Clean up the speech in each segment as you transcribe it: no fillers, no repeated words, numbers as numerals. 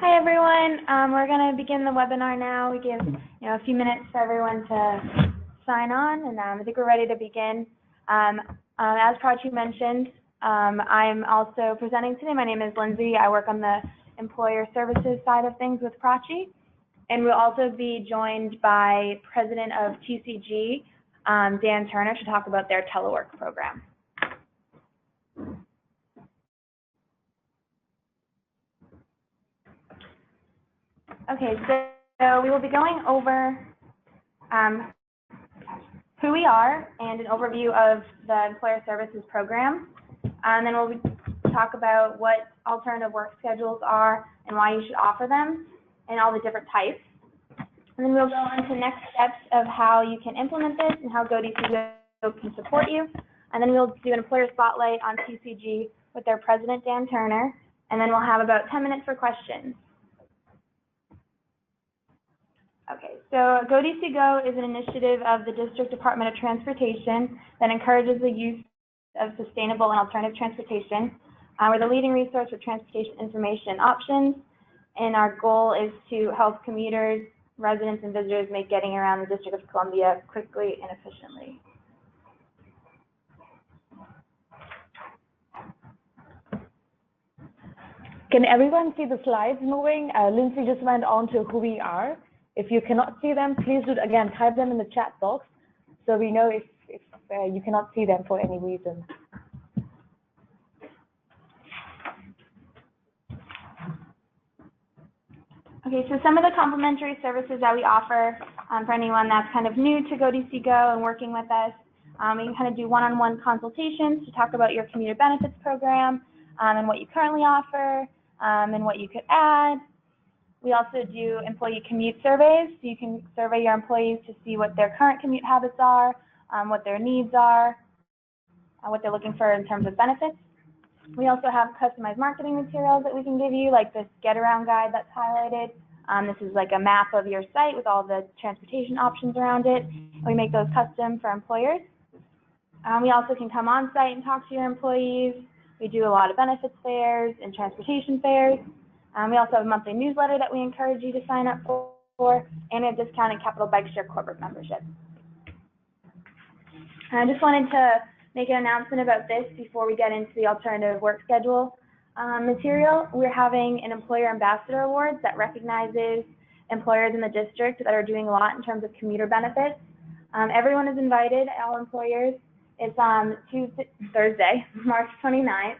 Hi everyone. We're going to begin the webinar now. We give a few minutes for everyone to sign on, and I think we're ready to begin. As Prachi mentioned, I'm also presenting today. My name is Lindsay. I work on the employer services side of things with Prachi, and we'll also be joined by President of TCG, Dan Turner, to talk about their telework program. Okay, so we will be going over who we are and an overview of the employer services program. And then we'll talk about what alternative work schedules are and why you should offer them and all the different types. And then we'll go on to next steps of how you can implement this and how goDCgo can support you. And then we'll do an employer spotlight on TCG with their president, Dan Turner. And then we'll have about 10 minutes for questions. Okay, so goDCgo is an initiative of the District Department of Transportation that encourages the use of sustainable and alternative transportation. We're the leading resource for transportation information options, and our goal is to help commuters, residents, and visitors make getting around the District of Columbia quickly and efficiently. Can everyone see the slides moving? Lindsay just went on to who we are. If you cannot see them, please do, again, type them in the chat box so we know if you cannot see them for any reason. Okay, so some of the complimentary services that we offer for anyone that's kind of new to goDCgo and working with us, we can kind of do one-on-one consultations to talk about your commuter benefits program and what you currently offer and what you could add. We also do employee commute surveys, so you can survey your employees to see what their current commute habits are, what their needs are, what they're looking for in terms of benefits. We also have customized marketing materials that we can give you, like this Get Around guide that's highlighted. This is like a map of your site with all the transportation options around it. We make those custom for employers. We also can come on site and talk to your employees. We do a lot of benefits fairs and transportation fairs. We also have a monthly newsletter that we encourage you to sign up for, and a discounted Capital Bike Share corporate membership. I just wanted to make an announcement about this before we get into the alternative work schedule material. We're having an Employer Ambassador Awards that recognizes employers in the district that are doing a lot in terms of commuter benefits. Everyone is invited, all employers. It's on Thursday, March 29th.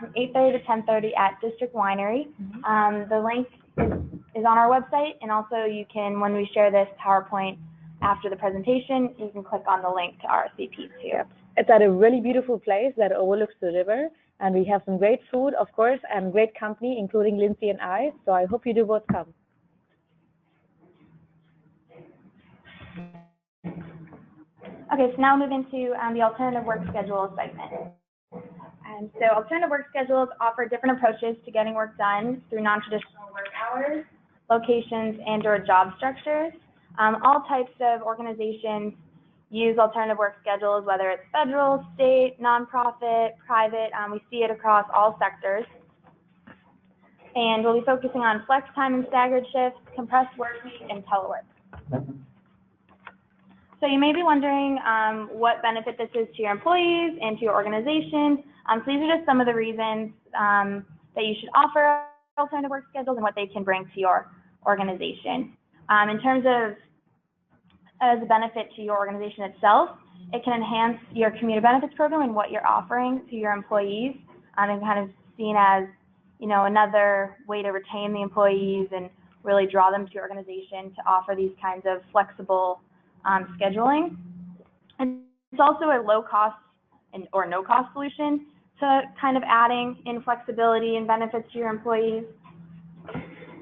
From 8:30 to 10:30 at District Winery. The link is on our website, and also you can, when we share this PowerPoint after the presentation, you can click on the link to RSVP too. Yep. It's at a really beautiful place that overlooks the river, and we have some great food, of course, and great company, including Lindsay and I, so I hope you do both come. Okay, so now we'll move into the alternative work schedule segment. So alternative work schedules offer different approaches to getting work done through non-traditional work hours, locations, and/or job structures. All types of organizations use alternative work schedules, whether it's federal, state, nonprofit, private. We see it across all sectors. And we'll be focusing on flex time and staggered shifts, compressed work week, and telework. So you may be wondering what benefit this is to your employees and to your organization. So these are just some of the reasons that you should offer alternative work schedules and what they can bring to your organization. In terms of as a benefit to your organization itself, it can enhance your commuter benefits program and what you're offering to your employees, and kind of seen as another way to retain the employees and really draw them to your organization to offer these kinds of flexible scheduling. And it's also a low cost or no cost solution to kind of adding in flexibility and benefits to your employees.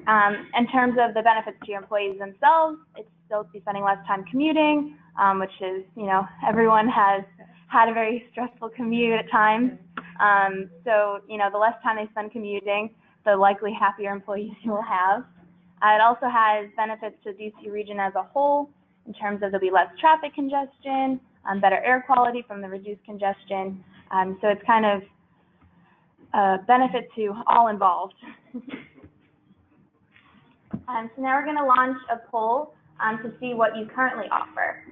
In terms of the benefits to your employees themselves, it's still to be spending less time commuting, which is, everyone has had a very stressful commute at times. So, the less time they spend commuting, the likely happier employees you will have. It also has benefits to the DC region as a whole, in terms of there'll be less traffic congestion, better air quality from the reduced congestion. So it's kind of a benefit to all involved. So now we're going to launch a poll to see what you currently offer.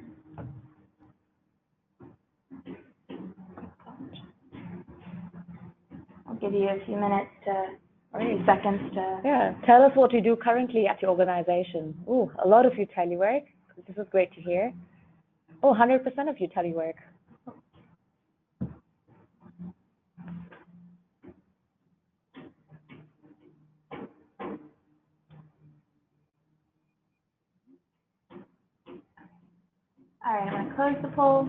I'll give you a few minutes or a few seconds to. Yeah, tell us what you do currently at your organization. Oh, a lot of you telework. This is great to hear. Oh, 100% of you telework. All right, I'm going to close the poll.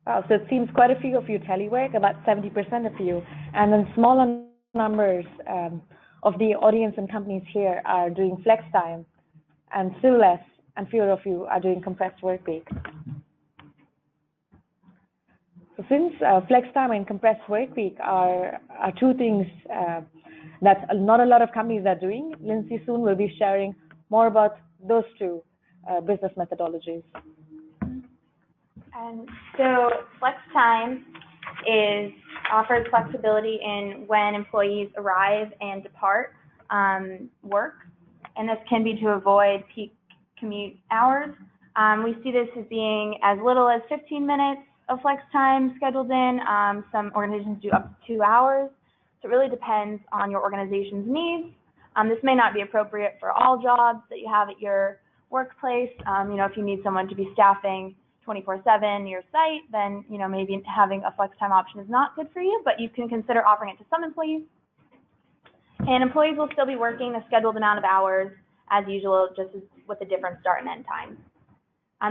Wow, so it seems quite a few of you telework, about 70% of you, and then smaller numbers of the audience and companies here are doing flex time, and still less and fewer of you are doing compressed work week. So since flex time and compressed work week are two things that not a lot of companies are doing, Lindsay soon will be sharing more about those two business methodologies. And so flex time offers flexibility in when employees arrive and depart work, and this can be to avoid peak commute hours. We see this as being as little as 15 minutes of flex time scheduled in. Some organizations do up to 2 hours. So it really depends on your organization's needs. This may not be appropriate for all jobs that you have at your workplace. If you need someone to be staffing 24/7 your site, then maybe having a flex time option is not good for you, but you can consider offering it to some employees. And employees will still be working a scheduled amount of hours as usual, just with a different start and end time.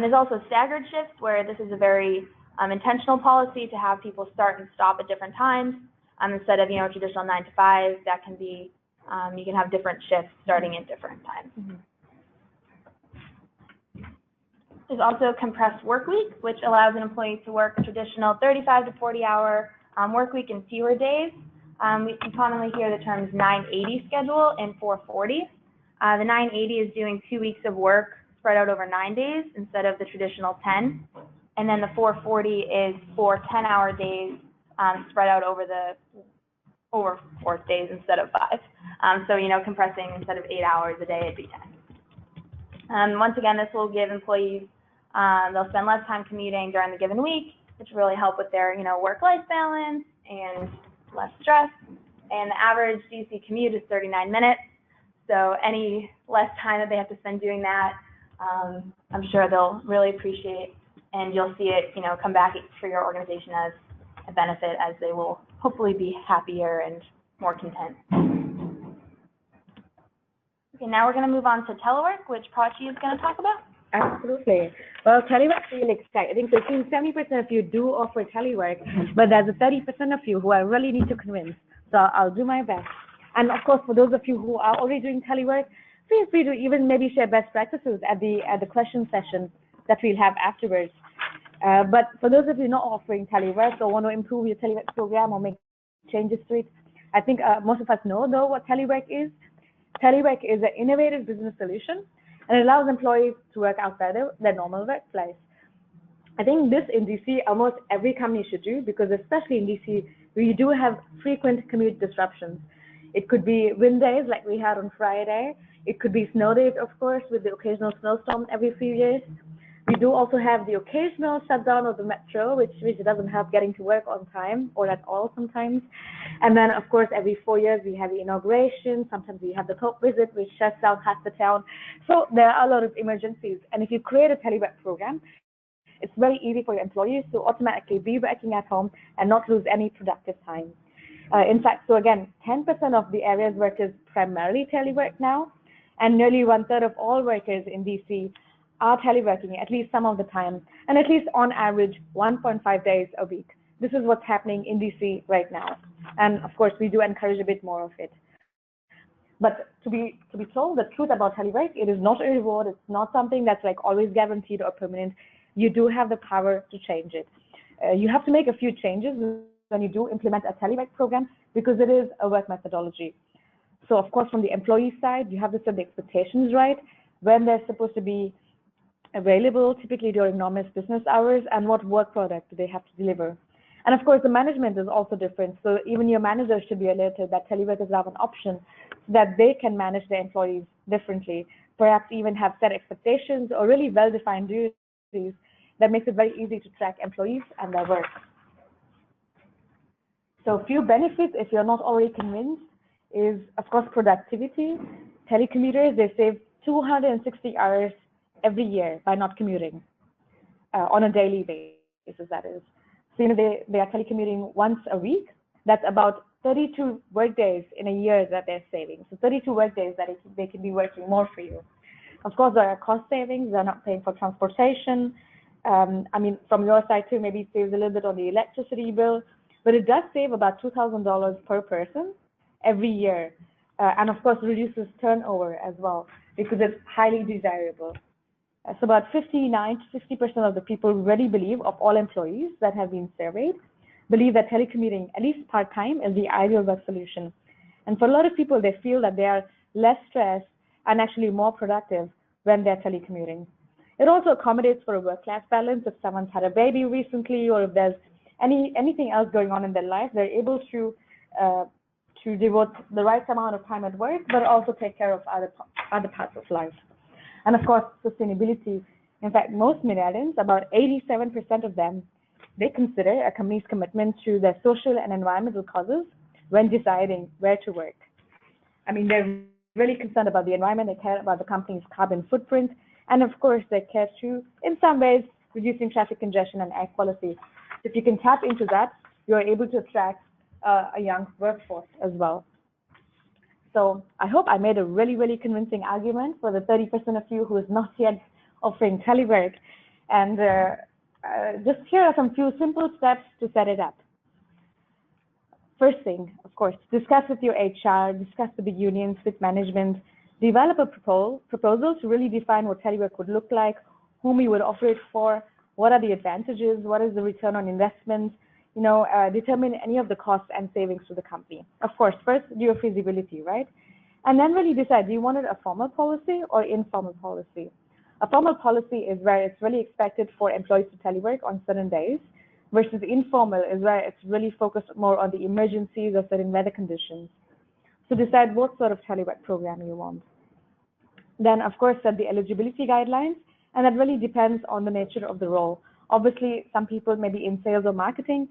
There's also staggered shifts, where this is a very intentional policy to have people start and stop at different times. Instead of a traditional 9 to 5, that can be you can have different shifts starting at different times. Mm-hmm. There's also a compressed work week, which allows an employee to work a traditional 35 to 40-hour work week in fewer days. We commonly hear the terms 980 schedule and 440. The 980 is doing 2 weeks of work spread out over 9 days instead of the traditional 10. And then the 440 is 4 10-hour days spread out over 4 days instead of 5. So, compressing instead of 8 hours a day, it'd be 10. Once again, this will give employees, they'll spend less time commuting during the given week, which will really help with their, work-life balance and less stress. And the average DC commute is 39 minutes. So any less time that they have to spend doing that, I'm sure they'll really appreciate, and you'll see it, come back for your organization as a benefit, as they will hopefully be happier and more content. Okay, now we're going to move on to telework, which Prachi is going to talk about. Absolutely. Well, telework is really exciting. So it seems 70% of you do offer telework, but there's a 30% of you who I really need to convince. So I'll do my best. And of course, for those of you who are already doing telework, feel free to even maybe share best practices at the question session that we'll have afterwards. But for those of you not offering telework or want to improve your telework program or make changes to it, I think most of us know though what telework is. Telework is an innovative business solution, and it allows employees to work outside their normal workplace. I think this in DC, almost every company should do, because especially in DC, we do have frequent commute disruptions. It could be wind days like we had on Friday. It could be snow days, of course, with the occasional snowstorm every few years. We do also have the occasional shutdown of the metro, which doesn't help getting to work on time or at all sometimes. And then, of course, every 4 years we have the inauguration. Sometimes we have the Pope visit, which shuts down half the town. So there are a lot of emergencies. And if you create a telework program, it's very easy for your employees to automatically be working at home and not lose any productive time. In fact, so again, 10% of the area's workers primarily telework now, and nearly 1/3 of all workers in DC are teleworking at least some of the time, and at least on average 1.5 days a week. This is what's happening in DC right now. And of course, we do encourage a bit more of it. But to be told the truth about telework, it is not a reward. It's not something that's like always guaranteed or permanent. You do have the power to change it. You have to make a few changes when you do implement a telework program, because it is a work methodology. So of course, from the employee side, you have to set the expectations right, when they're supposed to be available, typically during normal business hours, and what work product do they have to deliver. And of course, the management is also different. So even your manager should be alerted that telework is now an option so that they can manage their employees differently, perhaps even have set expectations or really well-defined duties that makes it very easy to track employees and their work. So a few benefits, if you're not already convinced, is, of course, productivity. Telecommuters, they save 260 hours every year by not commuting on a daily basis, that is. So, they are telecommuting once a week. That's about 32 work days in a year that they're saving. So 32 work days that they can be working more for you. Of course, there are cost savings. They're not paying for transportation. I mean, from your side too, maybe it saves a little bit on the electricity bill, but it does save about $2,000 per person every year. And of course, reduces turnover as well because it's highly desirable. So about 59 to 60% of the people really believe, of all employees that have been surveyed, believe that telecommuting, at least part-time, is the ideal work solution. And for a lot of people, they feel that they are less stressed and actually more productive when they're telecommuting. It also accommodates for a work-life balance. If someone's had a baby recently, or if there's anything else going on in their life, they're able to devote the right amount of time at work, but also take care of other parts of life. And of course, sustainability. In fact, most millennials, about 87% of them, they consider a company's commitment to their social and environmental causes when deciding where to work. I mean, they're really concerned about the environment, they care about the company's carbon footprint, and of course, they care too, in some ways, reducing traffic congestion and air quality. If you can tap into that, you're able to attract a young workforce as well. So I hope I made a really, really convincing argument for the 30% of you who is not yet offering telework. And just here are some few simple steps to set it up. First thing, of course, discuss with your HR, discuss with the unions, with management, develop a proposal to really define what telework would look like, whom you would offer it for, what are the advantages, what is the return on investment, determine any of the costs and savings to the company. Of course, first do your feasibility, right? And then really decide, do you want it a formal policy or informal policy? A formal policy is where it's really expected for employees to telework on certain days, versus informal is where it's really focused more on the emergencies or certain weather conditions. So decide what sort of telework program you want. Then, of course, set the eligibility guidelines, and that really depends on the nature of the role. Obviously, some people maybe in sales or marketing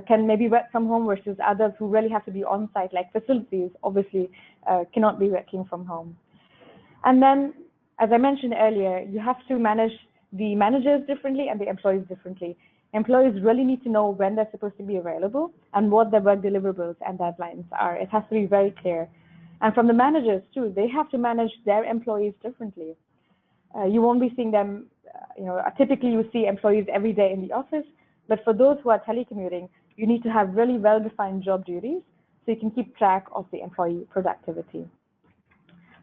can maybe work from home, versus others who really have to be on site, like facilities, obviously cannot be working from home. And then, as I mentioned earlier, you have to manage the managers differently and the employees differently. Employees really need to know when they're supposed to be available and what their work deliverables and deadlines are. It has to be very clear. And from the managers too, they have to manage their employees differently. You won't be seeing them, typically you see employees every day in the office, but for those who are telecommuting, you need to have really well-defined job duties so you can keep track of the employee productivity.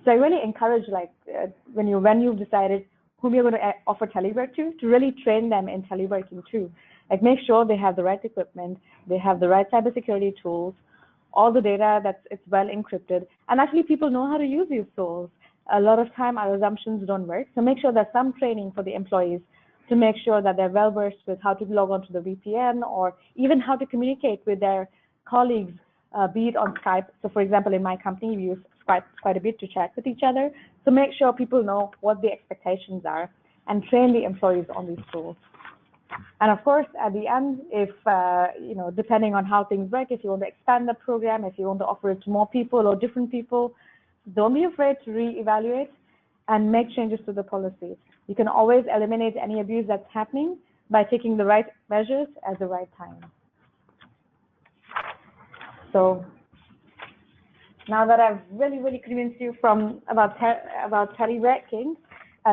So I really encourage, when you've decided whom you're going to offer telework to really train them in teleworking too. Like, make sure they have the right equipment, they have the right cybersecurity tools, all the data it's well encrypted, and actually people know how to use these tools. A lot of time our assumptions don't work, so make sure there's some training for the employees to make sure that they're well versed with how to log onto the VPN, or even how to communicate with their colleagues, be it on Skype. So for example, in my company, we use Skype quite a bit to chat with each other. So make sure people know what the expectations are and train the employees on these tools. And of course, at the end, if, depending on how things work, if you want to expand the program, if you want to offer it to more people or different people, don't be afraid to reevaluate and make changes to the policy. You can always eliminate any abuse that's happening by taking the right measures at the right time. So now that I've really, really convinced you about teleworking,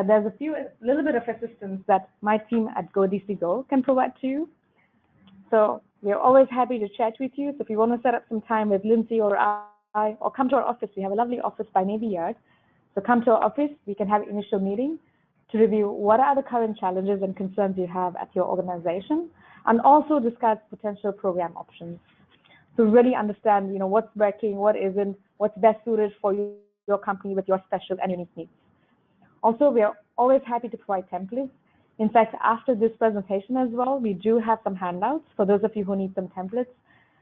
there's a little bit of assistance that my team at goDCgo can provide to you. So we're always happy to chat with you. So if you want to set up some time with Lindsay or I, or come to our office, we have a lovely office by Navy Yard. So come to our office, we can have an initial meeting to review what are the current challenges and concerns you have at your organization, and also discuss potential program options. To really understand, what's working, what isn't, what's best suited for your company with your special and unique needs. Also, we are always happy to provide templates In fact, after this presentation as well, we do have some handouts for those of you who need some templates.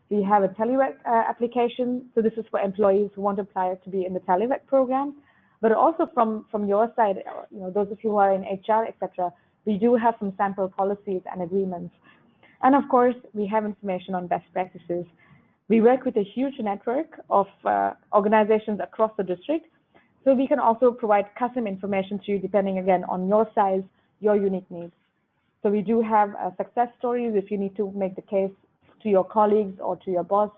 We have a telework application. So this is for employees who want to apply to be in the telework program. But also from your side, those of you who are in HR, etc., we do have some sample policies and agreements. And of course, we have information on best practices. We work with a huge network of organizations across the district. So we can also provide custom information to you depending, again, on your size, your unique needs. So we do have success stories if you need to make the case to your colleagues or to your boss.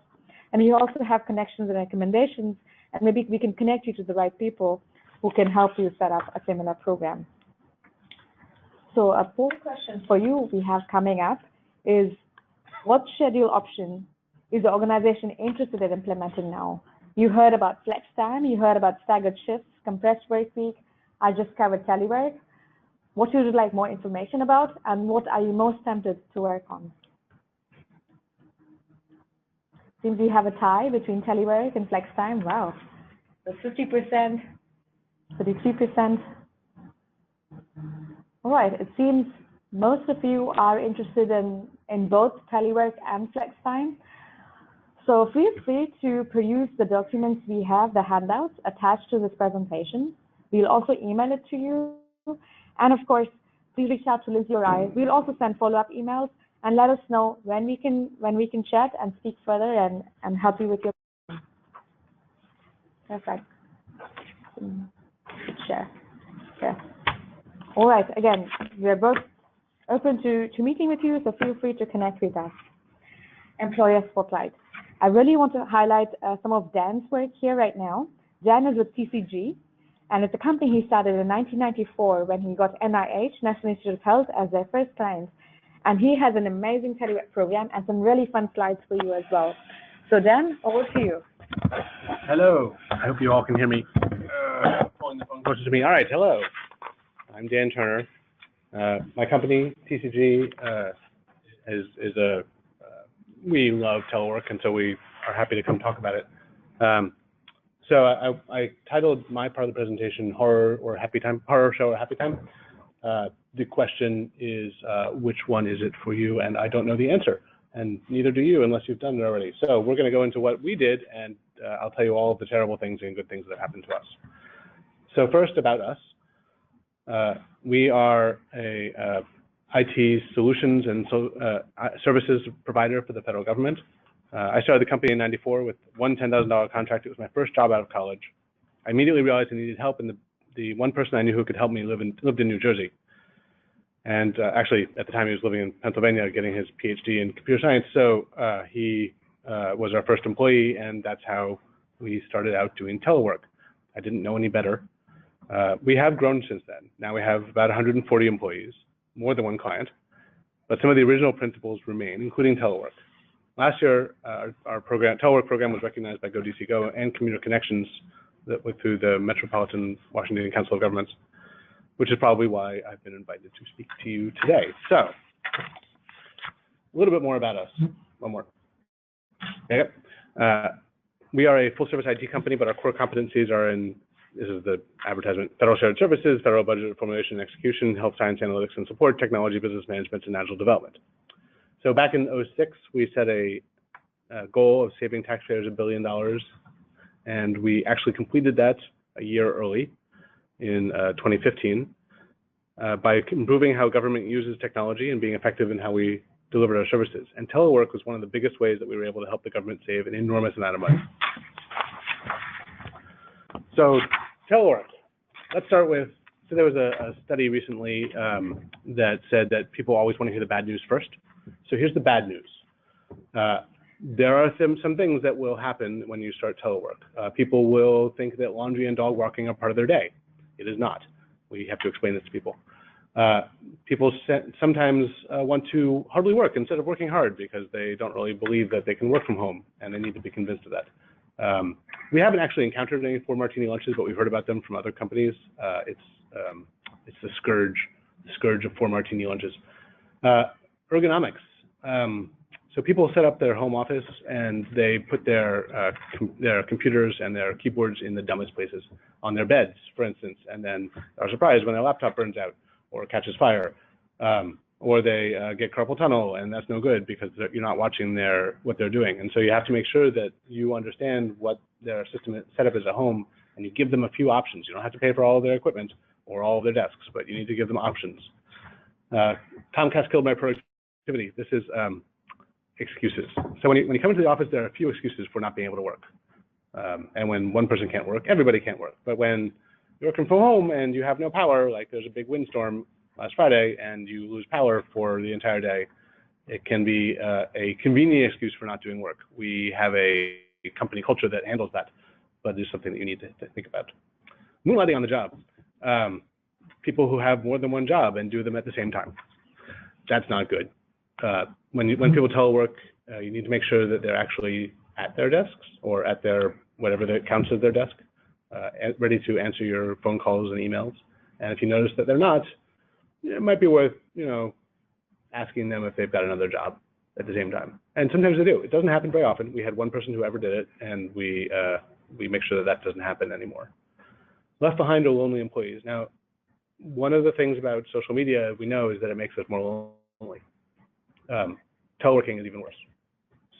And we also have connections and recommendations, and maybe we can connect you to the right people who can help you set up a similar program. So a poll question for you we have coming up is, what schedule option is the organization interested in implementing now? You heard about flex time, you heard about staggered shifts, compressed work week. I just covered telework. What would you like more information about, and what are you most tempted to work on? Seems we have a tie between telework and flex time. Wow. So 50%, 33%. All right, it seems most of you are interested in both telework and flex time. So feel free to peruse the documents we have, the handouts attached to this presentation. We'll also email it to you. And of course, please reach out to Lindsay or I. We'll also send follow-up emails and let us know when we can chat and speak further and help you with your perfect. Share. Yeah. All right, again, we're both open to meeting with you, so feel free to connect with us. Employer Spotlight. I really want to highlight some of Dan's work here right now. Dan is with TCG, and it's a company he started in 1994 when he got NIH, National Institute of Health, as their first client. And he has an amazing telework program and some really fun slides for you as well. So Dan, over to you. Hello. I hope you all can hear me. Pulling the phone closer to me. All right. Hello. I'm Dan Turner. My company, TCG, we love telework, and so we are happy to come talk about it. So I titled my part of the presentation "Horror or Happy Time," horror show or happy time. The question is, which one is it for you? And I don't know the answer, and neither do you unless you've done it already. So we're going to go into what we did, and I'll tell you all of the terrible things and good things that happened to us. So first, about us. We are a IT solutions and services provider for the federal government. I started the company in '94 with one $10,000 contract. It was my first job out of college. I immediately realized I needed help, and the one person I knew who could help me lived in New Jersey. And actually, at the time, he was living in Pennsylvania, getting his PhD in computer science. So he was our first employee, and that's how we started out doing telework. I didn't know any better. We have grown since then. Now we have about 140 employees, more than one client, but some of the original principles remain, including telework. Last year, our telework program was recognized by goDCgo and Commuter Connections through the Metropolitan Washington Council of Governments, which is probably why I've been invited to speak to you today. So, a little bit more about us. One more. Okay. We are a full-service IT company, but our core competencies are in, this is the advertisement, federal shared services, federal budget formulation and execution, health science analytics and support, technology, business management, and agile development. So back in '06, we set a goal of saving taxpayers $1 billion, and we actually completed that a year early in 2015 by improving how government uses technology and being effective in how we delivered our services. And telework was one of the biggest ways that we were able to help the government save an enormous amount of money. So telework, let's start with, so there was a study recently that said that people always want to hear the bad news first. So here's the bad news. There are some things that will happen when you start telework. People will think that laundry and dog walking are part of their day. It is not. We have to explain this to people. People sometimes want to hardly work instead of working hard because they don't really believe that they can work from home, and they need to be convinced of that. We haven't actually encountered any 4 martini lunches, but we've heard about them from other companies. It's the scourge of 4 martini lunches. Ergonomics. So people set up their home office and they put their computers and their keyboards in the dumbest places, on their beds, for instance, and then are surprised when their laptop burns out or catches fire. or they get carpal tunnel, and that's no good because you're not watching what they're doing. And so you have to make sure that you understand what their system setup is at home, and you give them a few options. You don't have to pay for all of their equipment or all of their desks, but you need to give them options. Comcast killed my productivity. This is excuses. So when you come into the office, there are a few excuses for not being able to work. And when one person can't work, everybody can't work. But when you're working from home and you have no power, like there's a big windstorm last Friday and you lose power for the entire day, it can be a convenient excuse for not doing work. We have a company culture that handles that, but it's something that you need to think about. Moonlighting on the job. People who have more than one job and do them at the same time. That's not good. When people telework, you need to make sure that they're actually at their desks or at their, whatever that counts as their desk, ready to answer your phone calls and emails. And if you notice that they're not, it might be worth, asking them if they've got another job at the same time. And sometimes they do. It doesn't happen very often. We had one person who ever did it, and we make sure that doesn't happen anymore. Left behind are lonely employees. Now, one of the things about social media we know is that it makes us more lonely. Teleworking is even worse.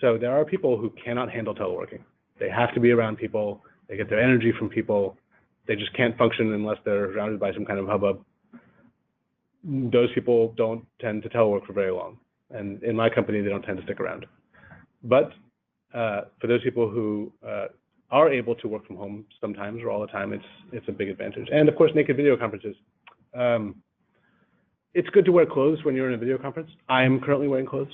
So there are people who cannot handle teleworking. They have to be around people. They get their energy from people. They just can't function unless they're surrounded by some kind of hubbub. Those people don't tend to telework for very long. And in my company, they don't tend to stick around. But for those people who are able to work from home sometimes or all the time, it's a big advantage. And of course, naked video conferences. It's good to wear clothes when you're in a video conference. I am currently wearing clothes.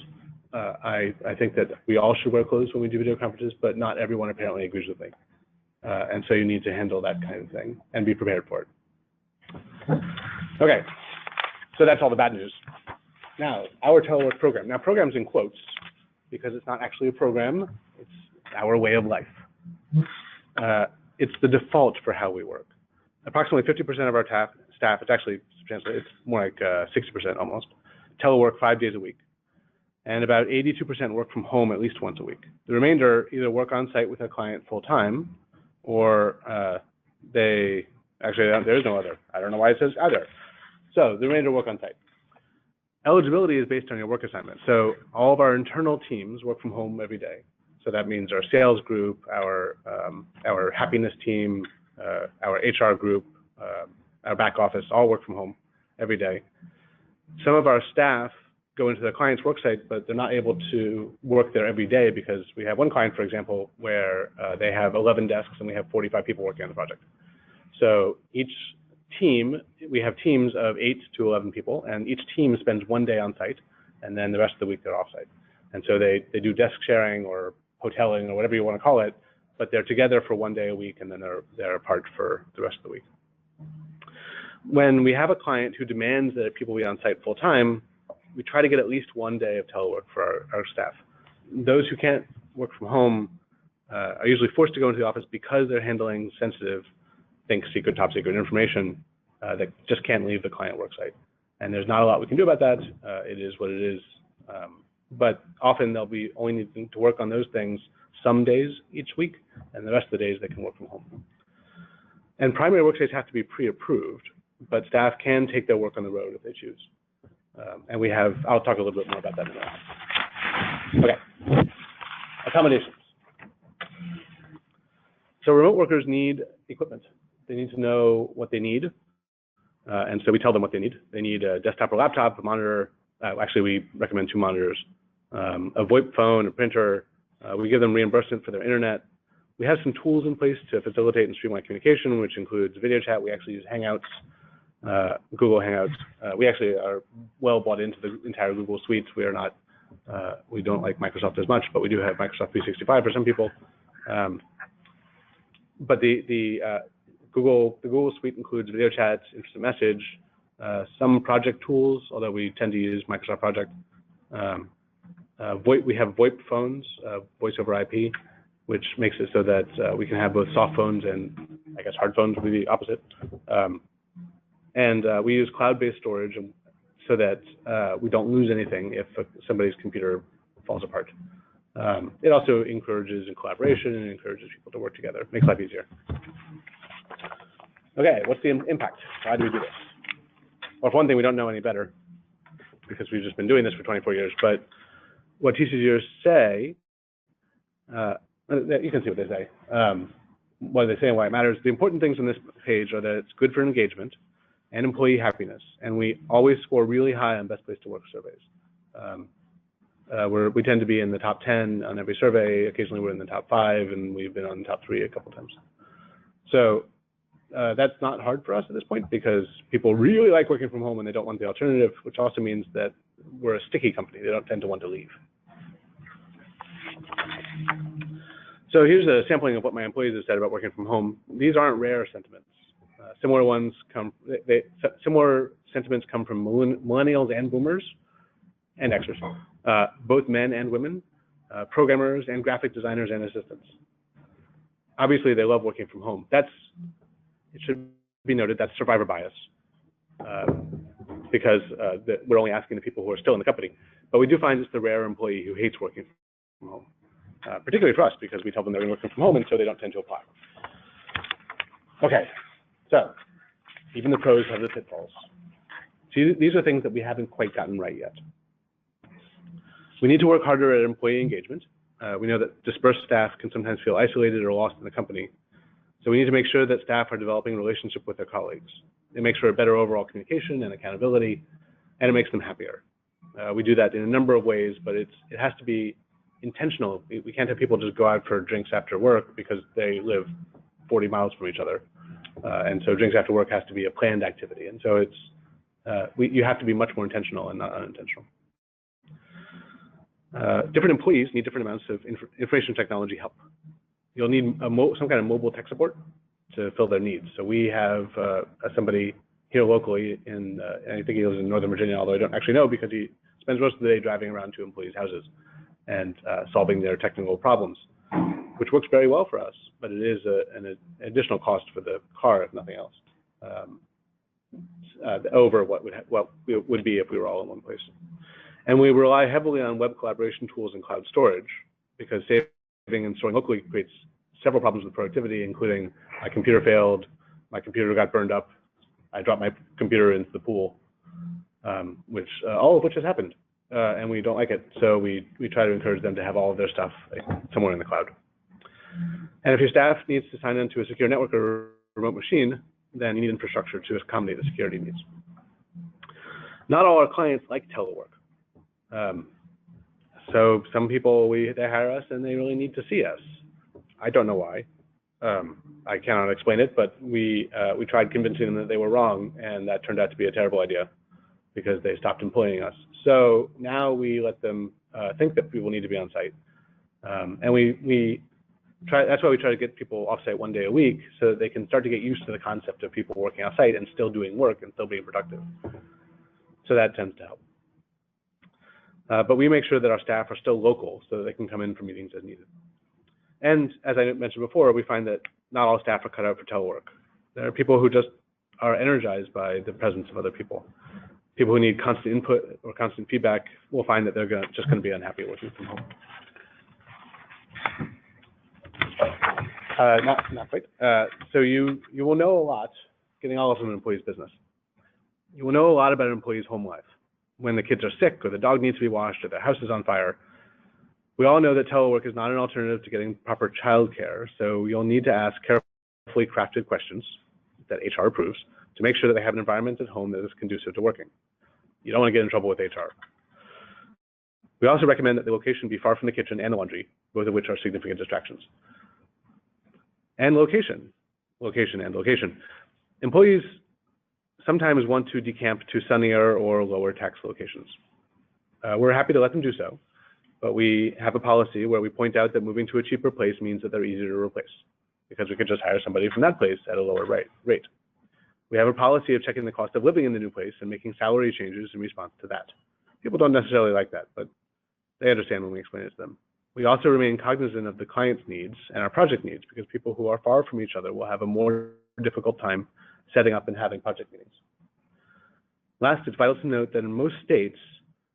I think that we all should wear clothes when we do video conferences, but not everyone apparently agrees with me. And so you need to handle that kind of thing and be prepared for it. Okay, so that's all the bad news. Now, our telework program. Now, program's in quotes because it's not actually a program. It's our way of life. It's the default for how we work. Approximately 50% of our staff, it's actually substantially, it's more like 60% almost, telework 5 days a week. And about 82% work from home at least once a week. The remainder either work on site with a client full time, or there is no other. I don't know why it says either. So the remainder work on site. Eligibility is based on your work assignment. So all of our internal teams work from home every day. So that means our sales group, our happiness team, our HR group, our back office, all work from home every day. Some of our staff go into the client's work site, but they're not able to work there every day because we have one client, for example, where they have 11 desks and we have 45 people working on the project. So each team, we have teams of 8 to 11 people, and each team spends one day on site, and then the rest of the week they're off site. And so they do desk sharing or hoteling or whatever you want to call it, but they're together for one day a week, and then they're apart for the rest of the week. When we have a client who demands that people be on site full time, we try to get at least one day of telework for our staff. Those who can't work from home are usually forced to go into the office because they're handling sensitive, think secret, top secret information that just can't leave the client work site. And there's not a lot we can do about that. It is what it is. But often they'll be only needing to work on those things some days each week, and the rest of the days they can work from home. And primary workstations have to be pre-approved, but staff can take their work on the road if they choose. And we have, I'll talk a little bit more about that in a minute. Okay, accommodations. So remote workers need equipment. They need to know what they need. And so we tell them what they need. They need a desktop or laptop, a monitor. Actually, we recommend 2 monitors, a VoIP phone, a printer. We give them reimbursement for their internet. We have some tools in place to facilitate and streamline communication, which includes video chat. We actually use Hangouts, Google Hangouts. We actually are well bought into the entire Google suite. We are not, we don't like Microsoft as much, but we do have Microsoft 365 for some people. But the Google suite includes video chats, instant message, some project tools, although we tend to use Microsoft Project. We have VoIP phones, voice over IP, which makes it so that we can have both soft phones and, I guess, hard phones would be the opposite. And we use cloud-based storage so that we don't lose anything if somebody's computer falls apart. It also encourages collaboration and encourages people to work together, makes life easier. Okay, what's the impact? Why do we do this? Well, for one thing, we don't know any better. because we've just been doing this for 24 years, but what TCGers say, you can see what they say. What they say and why it matters. The important things on this page are that it's good for engagement and employee happiness, and we always score really high on best place to work surveys. We tend to be in the top 10 on every survey. Occasionally we're in the top 5, and we've been on the top 3 a couple times. So that's not hard for us at this point, because people really like working from home and they don't want the alternative, which also means that we're a sticky company. They don't tend to want to leave. So here's a sampling of what my employees have said about working from home. These aren't rare sentiments. Similar sentiments come from millennials and boomers and Xers, both men and women, programmers and graphic designers and assistants. Obviously, they love working from home. It should be noted that's survivor bias, because we're only asking the people who are still in the company. But we do find it's the rare employee who hates working from home, particularly for us, because we tell them they're working from home, and so they don't tend to apply. Okay, so even the pros have the pitfalls. See, these are things that we haven't quite gotten right yet. We need to work harder at employee engagement. We know that dispersed staff can sometimes feel isolated or lost in the company. So we need to make sure that staff are developing a relationship with their colleagues. It makes for a better overall communication and accountability, and it makes them happier. We do that in a number of ways, but it has to be intentional. We can't have people just go out for drinks after work because they live 40 miles from each other. And so drinks after work has to be a planned activity. And so you have to be much more intentional and not unintentional. Different employees need different amounts of information technology help. You'll need some kind of mobile tech support to fill their needs. So we have somebody here locally and I think he lives in Northern Virginia, although I don't actually know, because he spends most of the day driving around to employees' houses and solving their technical problems, which works very well for us, but it is an additional cost for the car, if nothing else, over what would be if we were all in one place. And we rely heavily on web collaboration tools and cloud storage, because saving and storing locally creates several problems with productivity, including my computer failed, my computer got burned up, I dropped my computer into the pool, all of which has happened, and we don't like it. So we try to encourage them to have all of their stuff somewhere in the cloud. And if your staff needs to sign into a secure network or remote machine, then you need infrastructure to accommodate the security needs. Not all our clients like telework. So some people, they hire us and they really need to see us. I don't know why. I cannot explain it, but we tried convincing them that they were wrong, and that turned out to be a terrible idea because they stopped employing us. So now we let them think that people need to be on site, and that's why we try to get people off-site 1 day a week, so that they can start to get used to the concept of people working off-site and still doing work and still being productive. So that tends to help. But we make sure that our staff are still local so that they can come in for meetings as needed. And as I mentioned before, we find that not all staff are cut out for telework. There are people who just are energized by the presence of other people. People who need constant input or constant feedback will find that they're just going to be unhappy working from home. Not quite. So you will know a lot, getting all from an employee's business. You will know a lot about an employee's home life. When the kids are sick, or the dog needs to be washed, or the house is on fire. We all know that telework is not an alternative to getting proper childcare, so you'll need to ask carefully crafted questions that HR approves to make sure that they have an environment at home that is conducive to working. You don't want to get in trouble with HR. We also recommend that the location be far from the kitchen and the laundry, both of which are significant distractions. And location. Employees sometimes want to decamp to sunnier or lower tax locations. We're happy to let them do so, but we have a policy where we point out that moving to a cheaper place means that they're easier to replace, because we could just hire somebody from that place at a lower rate. We have a policy of checking the cost of living in the new place and making salary changes in response to that. People don't necessarily like that, but they understand when we explain it to them. We also remain cognizant of the client's needs and our project needs, because people who are far from each other will have a more difficult time setting up and having project meetings. Last, it's vital to note that in most states,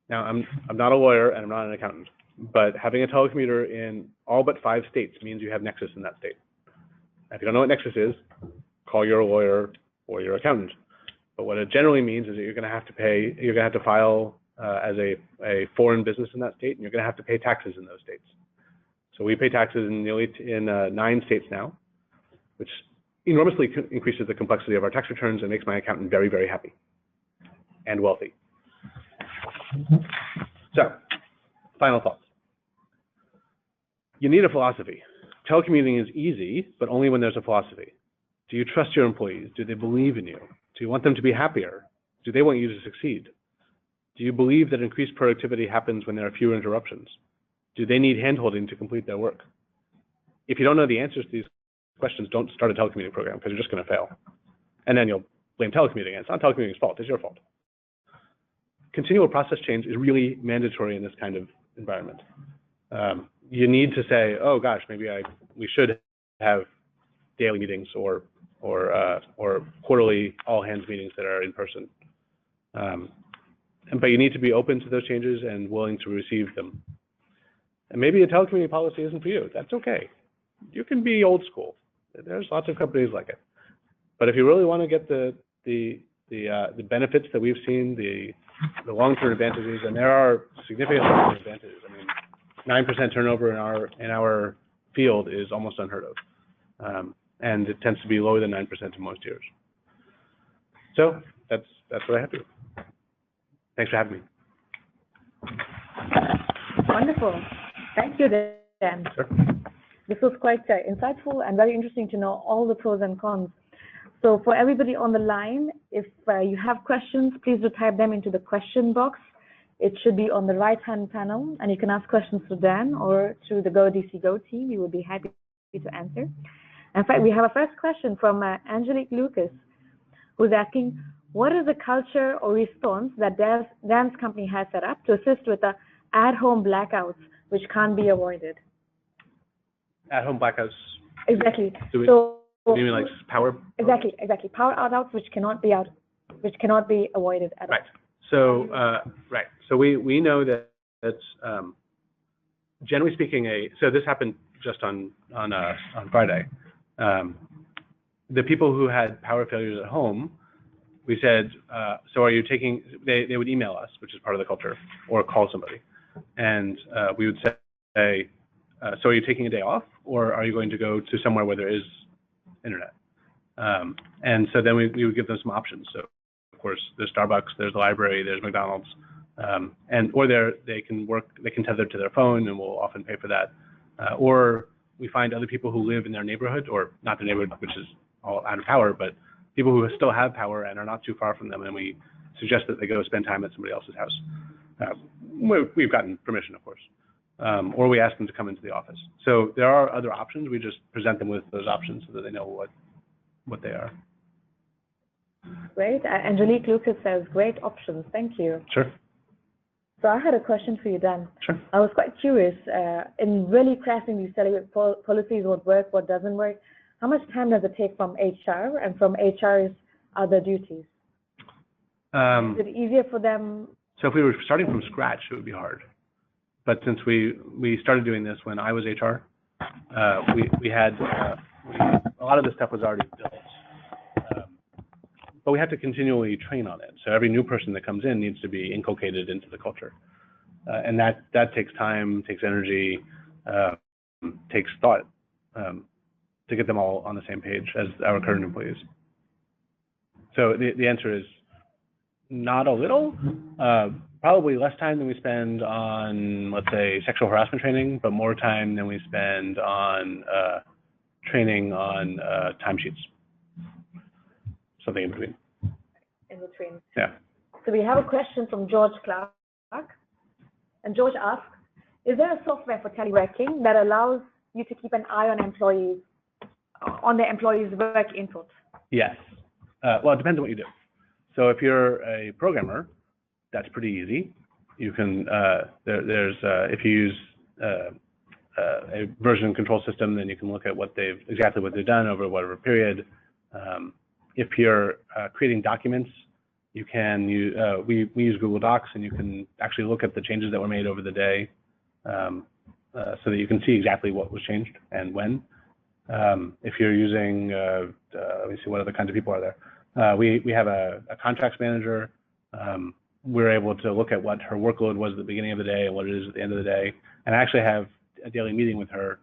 now I'm not a lawyer and I'm not an accountant, but having a telecommuter in all but 5 states means you have Nexus in that state. If you don't know what Nexus is, call your lawyer or your accountant. But what it generally means is that you're going to have to file as a foreign business in that state, and you're going to have to pay taxes in those states. So we pay taxes in 9 states now, which enormously increases the complexity of our tax returns and makes my accountant very, very happy and wealthy. So, final thoughts. You need a philosophy. Telecommuting is easy, but only when there's a philosophy. Do you trust your employees? Do they believe in you? Do you want them to be happier? Do they want you to succeed? Do you believe that increased productivity happens when there are fewer interruptions? Do they need handholding to complete their work? If you don't know the answers to these questions, don't start a telecommuting program because you're just going to fail. And then you'll blame telecommuting. It's not telecommuting's fault, it's your fault. Continual process change is really mandatory in this kind of environment. You need to say, oh gosh, maybe we should have daily meetings or quarterly all hands meetings that are in person. But you need to be open to those changes and willing to receive them. And maybe a telecommuting policy isn't for you. That's okay. You can be old school. There's lots of companies like it. But if you really want to get the benefits that we've seen, the long-term advantages, and there are significant long-term advantages. I mean, 9% turnover in our field is almost unheard of, and it tends to be lower than 9% in most years. So that's what I have to do. Thanks for having me. Wonderful. Thank you, Dan. Sure. This was quite insightful and very interesting to know all the pros and cons. So for everybody on the line, if you have questions, please do type them into the question box. It should be on the right-hand panel, and you can ask questions to Dan or to the goDCgo team. We will be happy to answer. In fact, we have a first question from Angelique Lucas, who's asking, what is the culture or response that Dan's company has set up to assist with the at-home blackouts, which can't be avoided? At-home blackouts? Exactly. Do you mean like power? Exactly. Power outouts which cannot be avoided at all. Right. So So we know that that's generally speaking so this happened just on Friday. The people who had power failures at home, we said, so are you taking? They would email us, which is part of the culture, or call somebody, and we would say, so are you taking a day off, or are you going to go to somewhere where there is internet? And so then we would give them some options. So of course there's Starbucks, there's the library, there's McDonald's, or they can tether to their phone, and we'll often pay for that. Or we find other people who live in their neighborhood, or not their neighborhood, which is all out of power, but people who still have power and are not too far from them, and we suggest that they go spend time at somebody else's house. We've gotten permission, of course. Or we ask them to come into the office. So there are other options. We just present them with those options so that they know what they are. Great. Angelique Lucas says, great options. Thank you. Sure. So I had a question for you, Dan. Sure. I was quite curious, in really crafting these policies, what works, what doesn't work, how much time does it take from HR and from HR's other duties? Is it easier for them? So if we were starting from scratch, it would be hard. But since we started doing this when I was HR, we had a lot of this stuff was already built. But we have to continually train on it. So every new person that comes in needs to be inculcated into the culture. And that takes time, takes energy, takes thought to get them all on the same page as our current employees. So the answer is not a little, probably less time than we spend on, let's say, sexual harassment training, but more time than we spend on training on timesheets. Something in between. In between. Yeah. So we have a question from George Clark. And George asks, is there a software for teleworking that allows you to keep an eye on the employees' work input? Yes. Well, it depends on what you do. So if you're a programmer, that's pretty easy. You can, if you use a version control system, then you can look at exactly what they've done over whatever period. If you're creating documents, you can use, we use Google Docs, and you can actually look at the changes that were made over the day, so that you can see exactly what was changed and when. If you're using, let me see, what other kinds of people are there? We have a contracts manager, we're able to look at what her workload was at the beginning of the day and what it is at the end of the day. And I actually have a daily meeting with her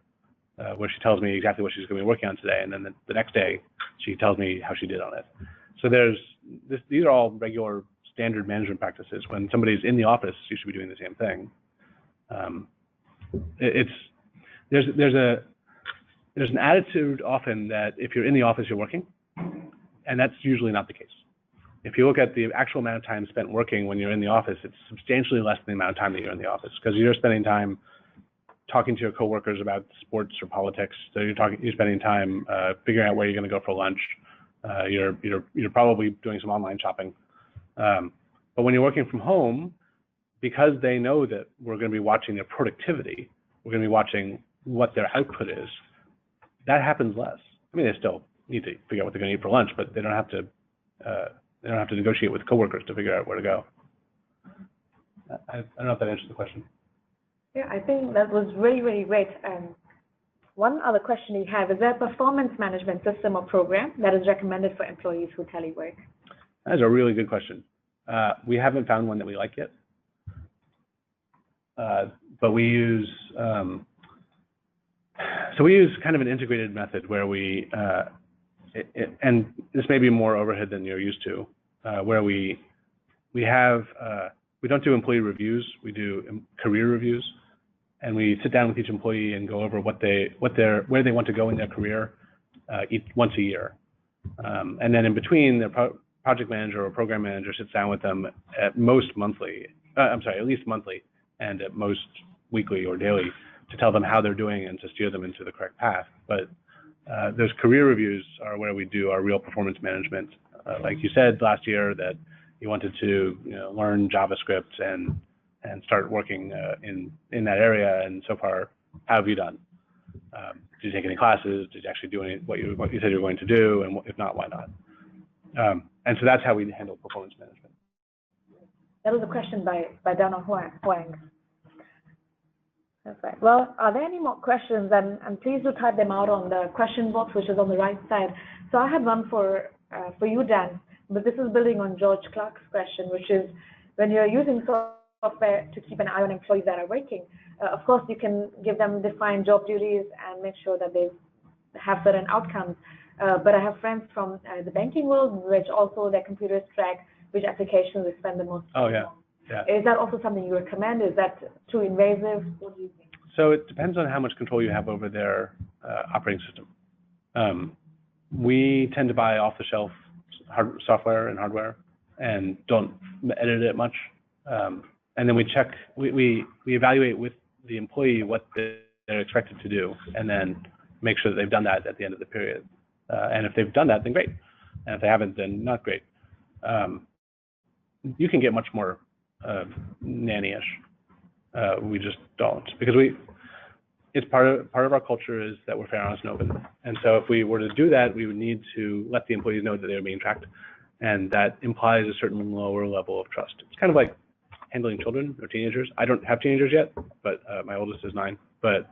where she tells me exactly what she's going to be working on today, and then the next day she tells me how she did on it. So these are all regular standard management practices. When somebody's in the office, you should be doing the same thing. There's an attitude often that if you're in the office, you're working, and that's usually not the case. If you look at the actual amount of time spent working when you're in the office, it's substantially less than the amount of time that you're in the office, because you're spending time talking to your coworkers about sports or politics. So you're spending time figuring out where you're going to go for lunch. You're probably doing some online shopping. But when you're working from home, because they know that we're going to be watching their productivity, we're going to be watching what their output is, that happens less. I mean, they still need to figure out what they're going to eat for lunch, but they don't have to negotiate with coworkers to figure out where to go. I don't know if that answers the question. Yeah, I think that was really, really great. One other question you have, is there a performance management system or program that is recommended for employees who telework? That is a really good question. We haven't found one that we like yet. But we use kind of an integrated method where we and this may be more overhead than you're used to, where we don't do employee reviews, we do career reviews, and we sit down with each employee and go over where they want to go in their career once a year, and then in between, the project manager or program manager sits down with them at least monthly, and at most weekly or daily, to tell them how they're doing and to steer them into the correct path. But those career reviews are where we do our real performance management. Like you said last year that you wanted to learn JavaScript and start working in that area, and so far, how have you done? Did you take any classes? Did you actually do what you said you were going to do? And if not, why not? And so that's how we handle performance management. That was a question by Dana Huang. Perfect. Well, are there any more questions? And please do type them out on the question box, which is on the right side. So I had one for you, Dan, but this is building on George Clark's question, which is when you're using software to keep an eye on employees that are working, of course, you can give them defined job duties and make sure that they have certain outcomes. But I have friends from the banking world, which also their computers track which applications they spend the most time on. Yeah. Is that also something you recommend? Is that too invasive? What do you think? So it depends on how much control you have over their operating system. We tend to buy off-the-shelf software and hardware and don't edit it much. And then we evaluate with the employee what they're expected to do, and then make sure that they've done that at the end of the period. And if they've done that, then great. And if they haven't, then not great. You can get much more nanny-ish. We just don't, because it's part of our culture is that we're fair, honest, and open. And so if we were to do that, we would need to let the employees know that they're being tracked, and that implies a certain lower level of trust. It's kind of like handling children or teenagers. I don't have teenagers yet, but my oldest is 9. But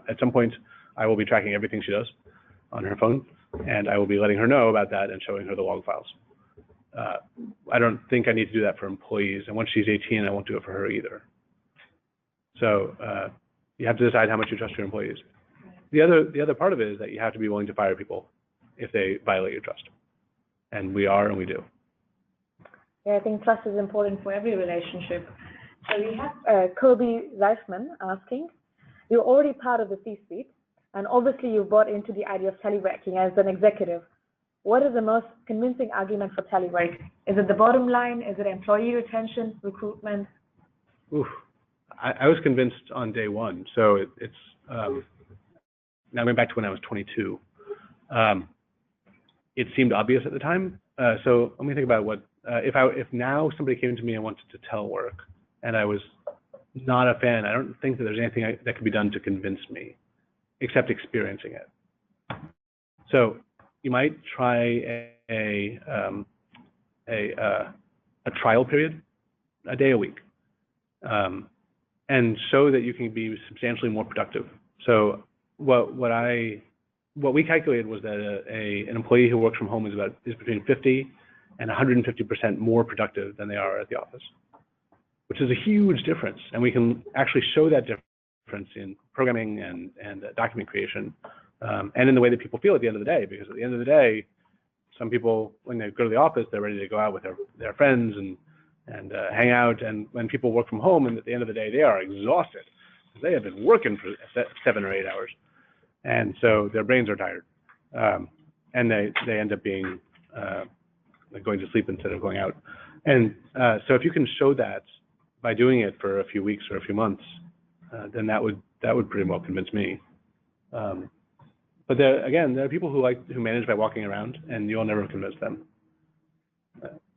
at some point, I will be tracking everything she does on her phone, and I will be letting her know about that and showing her the log files. I don't think I need to do that for employees, and once she's 18, I won't do it for her either. So you have to decide how much you trust your employees. The other part of it is that you have to be willing to fire people if they violate your trust, and we are, and we do. Yeah, I think trust is important for every relationship. So we have Kobe Reifman asking, you're already part of the C-suite, and obviously you bought into the idea of teleworking as an executive. What is the most convincing argument for telework? Is it the bottom line? Is it employee retention, recruitment? Oof. I was convinced on day one. So it's now going back to when I was 22. It seemed obvious at the time. So let me think about what if now somebody came to me and wanted to telework, and I was not a fan. I don't think that there's anything that could be done to convince me, except experiencing it. So you might try a trial period, a day a week, and show that you can be substantially more productive. So what we calculated was that an employee who works from home is between 50 and 150% more productive than they are at the office. which is a huge difference. And we can actually show that difference in programming and document creation, and in the way that people feel at the end of the day. Because at the end of the day, some people, when they go to the office, they're ready to go out with their friends and hang out. And when people work from home, and at the end of the day, they are exhausted. They have been working for 7 or 8 hours. And so their brains are tired. And they end up being like going to sleep instead of going out. And so if you can show that by doing it for a few weeks or a few months, then that would pretty well convince me. But there are people who manage by walking around, and you'll never convince them.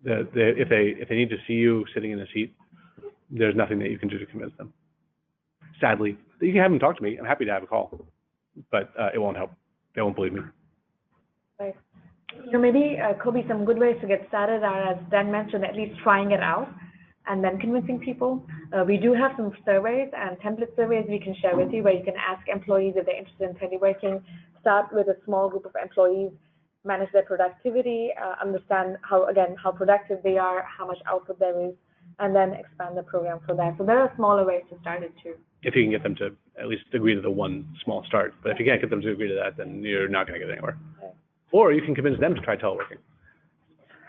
If they need to see you sitting in a seat, there's nothing that you can do to convince them. Sadly, you can have them talk to me. I'm happy to have a call, but it won't help. They won't believe me. Right. Maybe, Kobe, some good ways to get started are, as Dan mentioned, at least trying it out and then convincing people. We do have some surveys and template surveys we can share with you, where you can ask employees if they're interested in teleworking. Start with a small group of employees, manage their productivity, understand how productive they are, how much output there is, and then expand the program for that. So there are smaller ways to start it too. If you can get them to at least agree to the one small start. But if you can't get them to agree to that, then you're not going to get anywhere. Okay. Or you can convince them to try teleworking.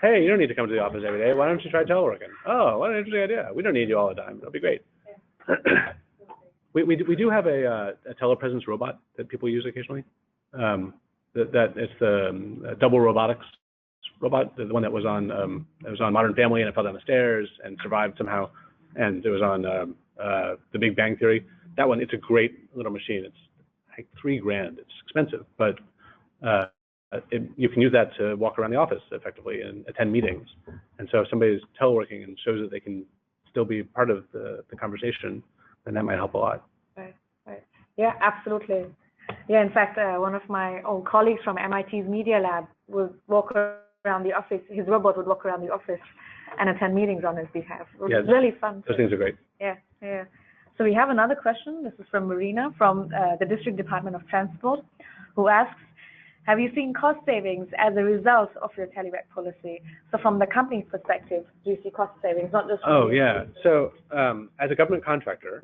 Hey, you don't need to come to the office every day. Why don't you try teleworking? Oh, what an interesting idea. We don't need you all the time. It'll be great. Yeah. we do have a telepresence robot that people use occasionally. That it's the double robotics robot, the one that was on Modern Family, and it fell down the stairs and survived somehow, and it was on The Big Bang Theory. That one, it's a great little machine. It's like $3,000. It's expensive, but you can use that to walk around the office effectively and attend meetings. And so if somebody's teleworking and shows that they can still be part of the conversation, then that might help a lot. Right. Yeah, absolutely. Yeah, in fact, one of my old colleagues from MIT's Media Lab would walk around the office. His robot would walk around the office and attend meetings on his behalf. It was really fun. Those things are great. Yeah. So we have another question. This is from Marina from the District Department of Transport, who asks, have you seen cost savings as a result of your telework policy? So from the company's perspective, do you see cost savings, not just... Oh, yeah. So as a government contractor,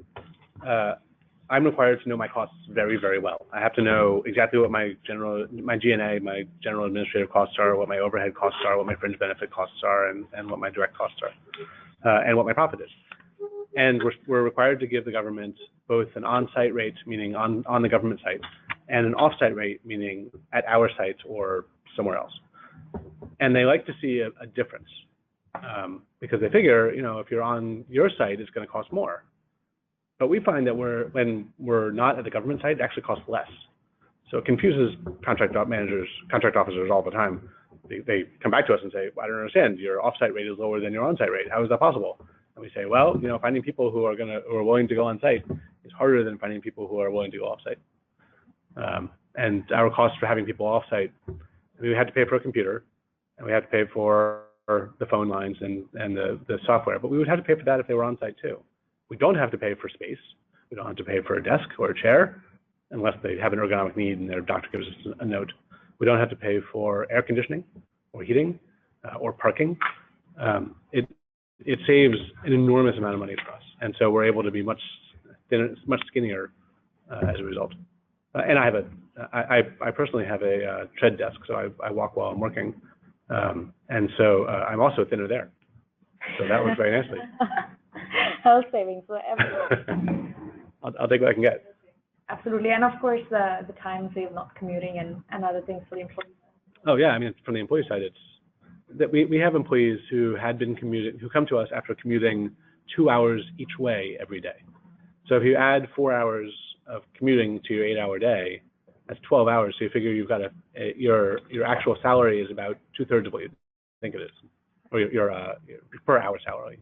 I'm required to know my costs very, very well. I have to know exactly what my G&A, my general administrative costs are, what my overhead costs are, what my fringe benefit costs are, and what my direct costs are, and what my profit is. And we're required to give the government both an on-site rate, meaning on the government site, and an off-site rate, meaning at our site or somewhere else. And they like to see a difference because they figure, if you're on your site, it's going to cost more. But we find that when we're not at the government site, it actually costs less. So it confuses contract officers all the time. They come back to us and say, I don't understand, your off-site rate is lower than your on-site rate. How is that possible? And we say, well, finding people who are willing to go on site is harder than finding people who are willing to go off site. And our cost for having people off site, we had to pay for a computer, and we had to pay for the phone lines and the software, but we would have to pay for that if they were on site too. We don't have to pay for space. We don't have to pay for a desk or a chair, unless they have an ergonomic need and their doctor gives us a note. We don't have to pay for air conditioning or heating or parking. It saves an enormous amount of money for us, and so we're able to be much thinner, much skinnier as a result. And I personally have a tread desk, so I walk while I'm working, and so I'm also thinner there. So that works very nicely. Health savings for everyone. I'll take what I can get. Absolutely, and of course the time saved not commuting and other things for the employees. Oh yeah, I mean from the employee side, it's that we have employees who come to us after commuting 2 hours each way every day. So if you add 4 hours of commuting to your 8-hour day, that's 12 hours. So you figure you've got your actual salary is about 2/3 of what you think it is, or your per hour salary.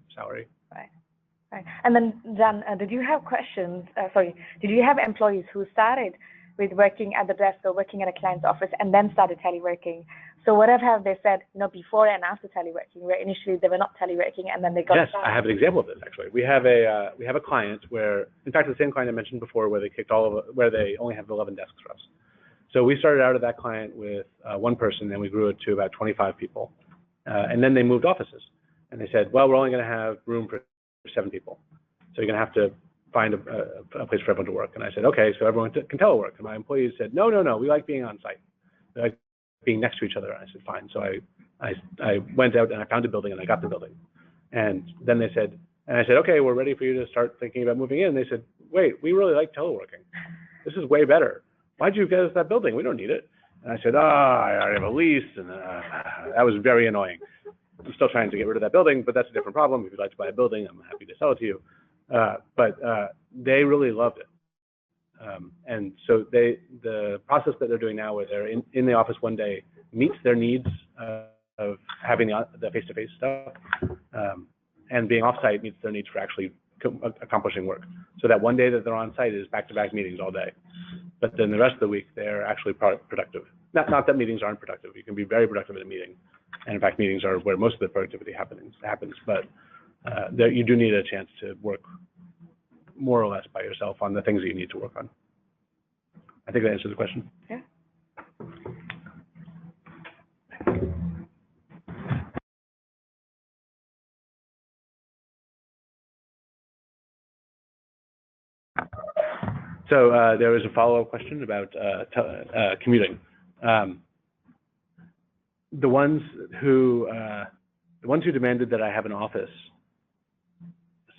Right. And then, Jan, did you have questions? Did you have employees who started with working at the desk or working at a client's office and then started teleworking? So whatever have they said, before and after teleworking, where initially they were not teleworking and then they got started? I have an example of this actually. We have a client where, in fact, the same client I mentioned before, where they only have 11 desks for us. So we started out at that client with one person, and we grew it to about 25 people, and then they moved offices, and they said, well, we're only going to have room for 7 people. So you're going to have to find a place for everyone to work. And I said, okay, so everyone can telework. And my employees said, no, we like being on site. We like being next to each other. And I said, fine. So I went out and I found a building and I got the building. And then they said, and I said, okay, we're ready for you to start thinking about moving in. And they said, wait, we really like teleworking. This is way better. Why'd you get us that building? We don't need it. And I said, I already have a lease. And that was very annoying. I'm still trying to get rid of that building, but that's a different problem. If you'd like to buy a building, I'm happy to sell it to you. But they really loved it. And so the process that they're doing now where they're in the office one day meets their needs of having the face-to-face stuff, and being off-site meets their needs for actually accomplishing work. So that one day that they're on site is back-to-back meetings all day. But then the rest of the week, they're actually productive. Not that meetings aren't productive. You can be very productive in a meeting. And in fact, meetings are where most of the productivity happens. But you do need a chance to work more or less by yourself on the things that you need to work on. I think that answers the question. Yeah. So there was a follow-up question about commuting. The ones who demanded that I have an office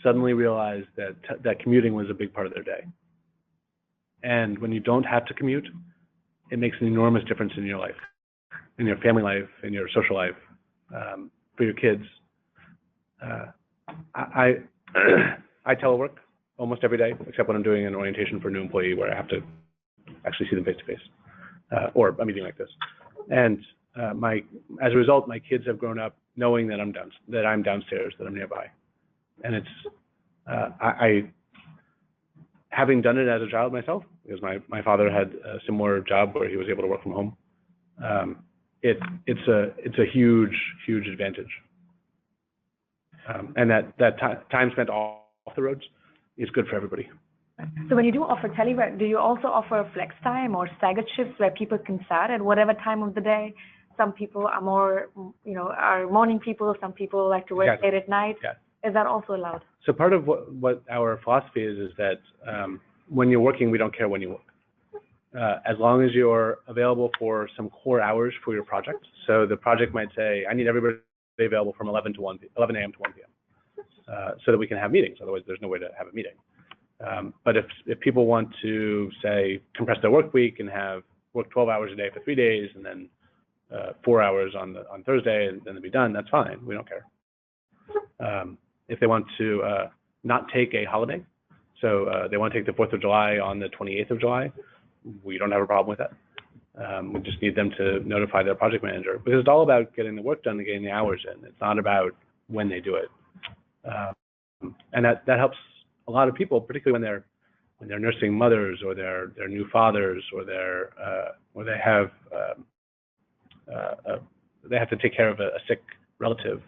suddenly realized that commuting was a big part of their day. And when you don't have to commute, it makes an enormous difference in your life, in your family life, in your social life, for your kids. I telework almost every day, except when I'm doing an orientation for a new employee where I have to actually see them face to face, or a meeting like this. And as a result, my kids have grown up knowing that I'm downstairs, that I'm nearby. And it's, having done it as a child myself, because my father had a similar job where he was able to work from home, it's a huge advantage. And that time spent off the roads is good for everybody. So when you do offer telework, do you also offer flex time or staggered shifts where people can start at whatever time of the day? Some people are more, are morning people. Some people like to work late at night. Yeah. Is that also allowed? So part of what our philosophy is that when you're working, we don't care when you work. As long as you're available for some core hours for your project. So the project might say, I need everybody available from 11 a.m. to 1 p.m. So that we can have meetings. Otherwise, there's no way to have a meeting. But if people want to, say, compress their work week and work 12 hours a day for 3 days and then 4 hours on Thursday and then they'll be done, that's fine. We don't care. If they want to not take a holiday, so they want to take the 4th of July on the 28th of July, we don't have a problem with that. We just need them to notify their project manager, because it's all about getting the work done and getting the hours in. It's not about when they do it. And that helps a lot of people, particularly when they're nursing mothers or they're new fathers or they have to take care of a sick relative.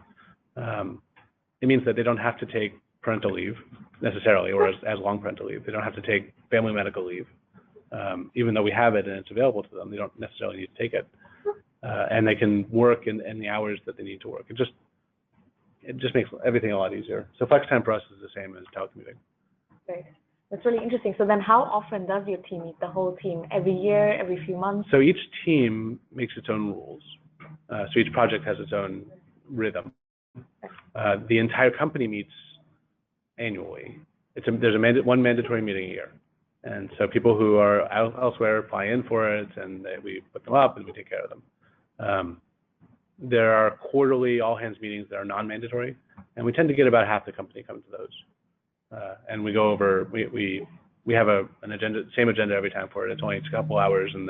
It means that they don't have to take parental leave necessarily, or as long parental leave. They don't have to take family medical leave, even though we have it and it's available to them. They don't necessarily need to take it, and they can work in the hours that they need to work. It just makes everything a lot easier. So flex time for us is the same as telecommuting. Great. That's really interesting. So then how often does your team meet, the whole team? Every year, every few months? So each team makes its own rules. So each project has its own rhythm. The entire company meets annually. There's one mandatory meeting a year. And so people who are elsewhere fly in for it, and we put them up and we take care of them. There are quarterly all-hands meetings that are non-mandatory, and we tend to get about half the company come to those. And we go over, we have an agenda, same agenda every time for it. It's only a couple hours, and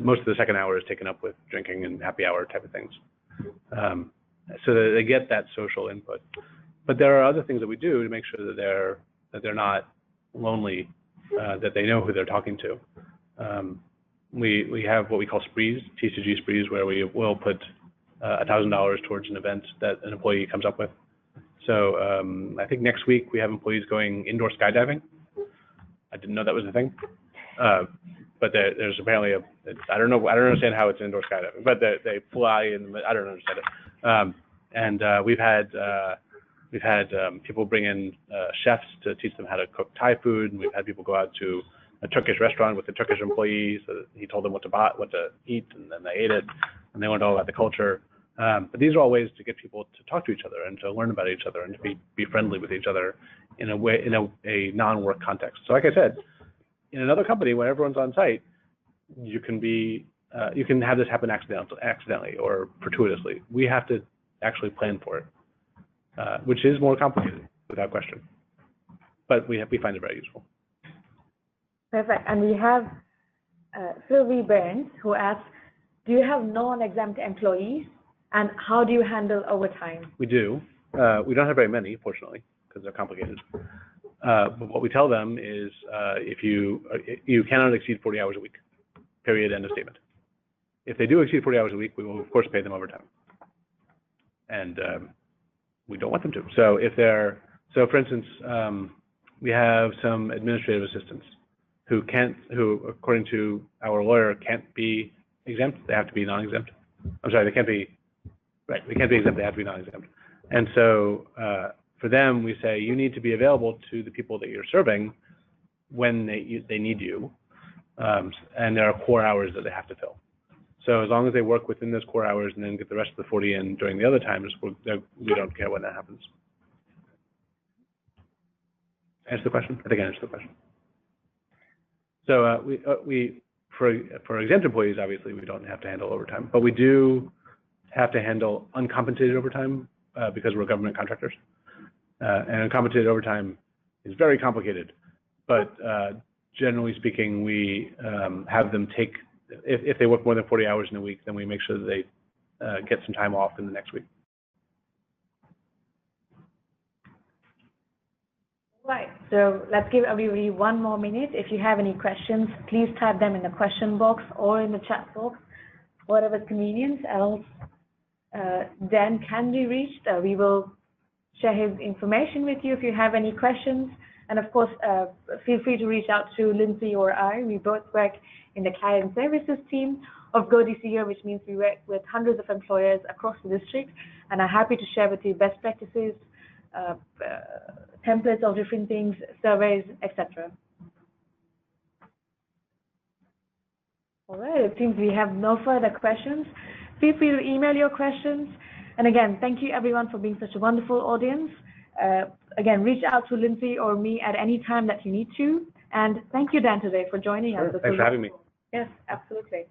most of the second hour is taken up with drinking and happy hour type of things. So that they get that social input. But there are other things that we do to make sure that they're not lonely, that they know who they're talking to. We have what we call sprees, T2G sprees, where we will put $1,000 towards an event that an employee comes up with. So I think next week we have employees going indoor skydiving. I didn't know that was a thing, but there's apparently I don't understand how it's indoor skydiving, but they fly and I don't understand it. And we've had We've had people bring in chefs to teach them how to cook Thai food, and we've had people go out to a Turkish restaurant with the Turkish employees. So he told them what to eat, and then they ate it, and they learned all about the culture. But these are all ways to get people to talk to each other and to learn about each other and to be friendly with each other in a way, in a non-work context. So like I said, in another company, when everyone's on site, you can have this happen accidentally or fortuitously. We have to actually plan for it, which is more complicated, without question. But we find it very useful. Perfect. And we have Sylvie Burns, who asks, do you have non-exempt employees, and how do you handle overtime? We do. We don't have very many, fortunately, because they're complicated. But what we tell them is if you cannot exceed 40 hours a week, period, end of statement. If they do exceed 40 hours a week, we will, of course, pay them overtime. And we don't want them to. So for instance, we have some administrative assistants who, according to our lawyer, can't be exempt. They have to be non-exempt. I'm sorry, they can't be exempt. They have to be non-exempt. And so for them, we say you need to be available to the people that you're serving when they need you, and there are core hours that they have to fill. So as long as they work within those core hours and then get the rest of the 40 in during the other times, we don't care when that happens. Answer the question? I think I answered the question. So for exempt employees, obviously, we don't have to handle overtime, but we do have to handle uncompensated overtime because we're government contractors. And uncompensated overtime is very complicated, but generally speaking, we have them take, if they work more than 40 hours in a week, then we make sure that they get some time off in the next week. Right, so let's give everybody 1 more minute. If you have any questions, please type them in the question box or in the chat box, whatever's convenient. Else, Dan can be reached. We will share his information with you if you have any questions. And of course, feel free to reach out to Lindsay or I. We both work in the client services team of goDCgo, which means we work with hundreds of employers across the district and are happy to share with you best practices, templates of different things, surveys, etc. All right, it seems we have no further questions. Feel free to email your questions. And again, thank you everyone for being such a wonderful audience. Again, reach out to Lindsay or me at any time that you need to. And thank you, Dan, today for joining us. Thanks for having me. Yes, absolutely.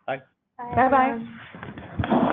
Bye. Bye-bye.